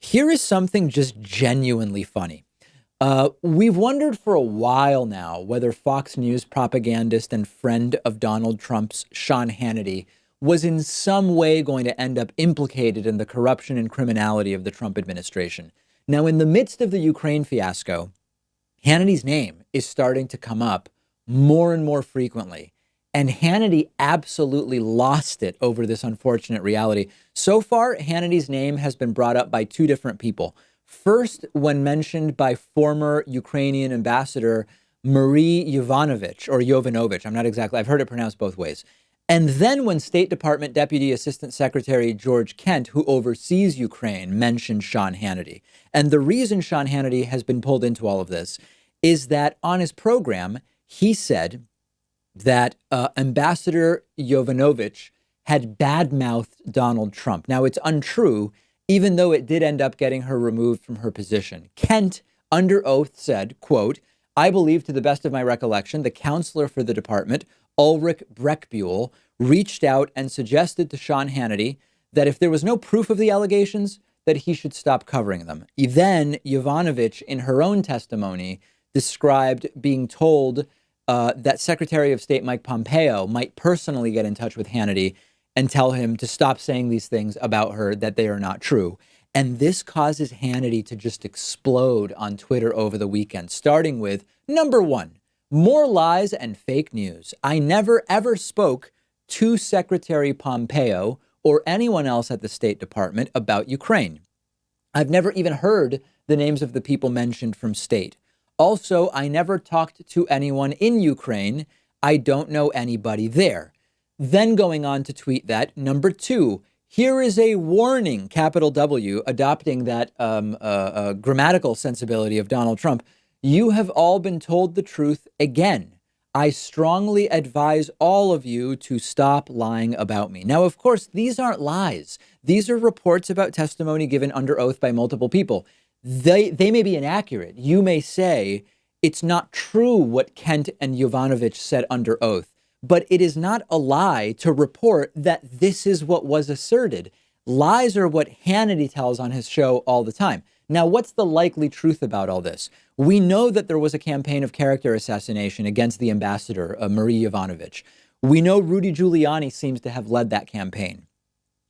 Here is something just genuinely funny. We've wondered for a while now whether Fox News propagandist and friend of Donald Trump's Sean Hannity was in some way going to end up implicated in the corruption and criminality of the Trump administration. Now, in the midst of the Ukraine fiasco, Hannity's name is starting to come up more and more frequently. And Hannity absolutely lost it over this unfortunate reality. So far, Hannity's name has been brought up by two different people. First, when mentioned by former Ukrainian ambassador Marie Yovanovitch, I'm not exactly, I've heard it pronounced both ways. And then when State Department Deputy Assistant Secretary George Kent, who oversees Ukraine, mentioned Sean Hannity. And the reason Sean Hannity has been pulled into all of this is that on his program, he said that Ambassador Yovanovitch had badmouthed Donald Trump. Now, it's untrue, even though it did end up getting her removed from her position. Kent, under oath, said, quote, "I believe, to the best of my recollection, the counselor for the department, Ulrich Breckbuhl, reached out and suggested to Sean Hannity that if there was no proof of the allegations, that he should stop covering them." Then Yovanovitch, in her own testimony, described being told that Secretary of State Mike Pompeo might personally get in touch with Hannity and tell him to stop saying these things about her, that they are not true. And this causes Hannity to just explode on Twitter over the weekend, starting with number one, more lies and fake news. I never, ever spoke to Secretary Pompeo or anyone else at the State Department about Ukraine. I've never even heard the names of the people mentioned from state. Also, I never talked to anyone in Ukraine. I don't know anybody there. Then going on to tweet that, number two, here is a warning, capital W, adopting that grammatical sensibility of Donald Trump. You have all been told the truth again. I strongly advise all of you to stop lying about me. Now, of course, these aren't lies. These are reports about testimony given under oath by multiple people. They may be inaccurate. You may say it's not true what Kent and Yovanovitch said under oath, but it is not a lie to report that this is what was asserted. Lies are what Hannity tells on his show all the time. Now, what's the likely truth about all this? We know that there was a campaign of character assassination against the ambassador, Marie Yovanovitch. We know Rudy Giuliani seems to have led that campaign.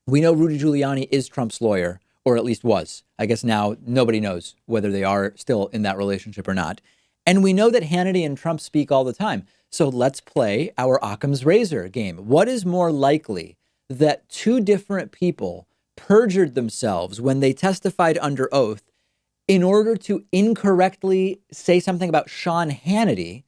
We know Rudy Giuliani is Trump's lawyer, or at least was. I guess now nobody knows whether they are still in that relationship or not. And we know that Hannity and Trump speak all the time. So let's play our Occam's razor game. What is more likely, that two different people perjured themselves when they testified under oath in order to incorrectly say something about Sean Hannity,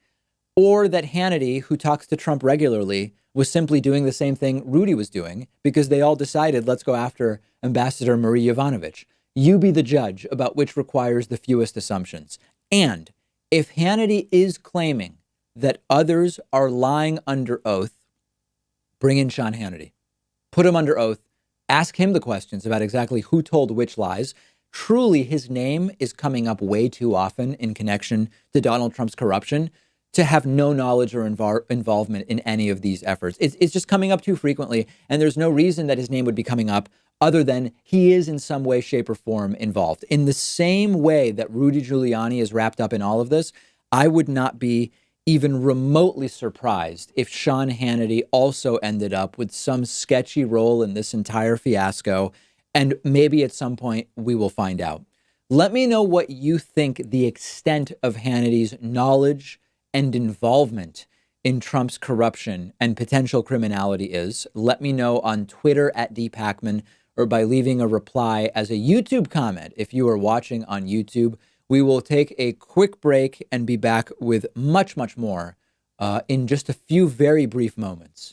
or that Hannity, who talks to Trump regularly, was simply doing the same thing Rudy was doing because they all decided, let's go after Ambassador Marie Yovanovitch. You be the judge about which requires the fewest assumptions. And if Hannity is claiming that others are lying under oath, bring in Sean Hannity. Put him under oath. Ask him the questions about exactly who told which lies. Truly, his name is coming up way too often in connection to Donald Trump's corruption to have no knowledge or involvement in any of these efforts. It's just coming up too frequently, and there's no reason that his name would be coming up other than he is in some way, shape, or form involved. In the same way that Rudy Giuliani is wrapped up in all of this, I would not be even remotely surprised if Sean Hannity also ended up with some sketchy role in this entire fiasco, and maybe at some point we will find out. Let me know what you think the extent of Hannity's knowledge and involvement in Trump's corruption and potential criminality is. Let me know on Twitter at Pakman, or by leaving a reply as a YouTube comment if you are watching on YouTube. We will take a quick break and be back with much, much more in just a few very brief moments.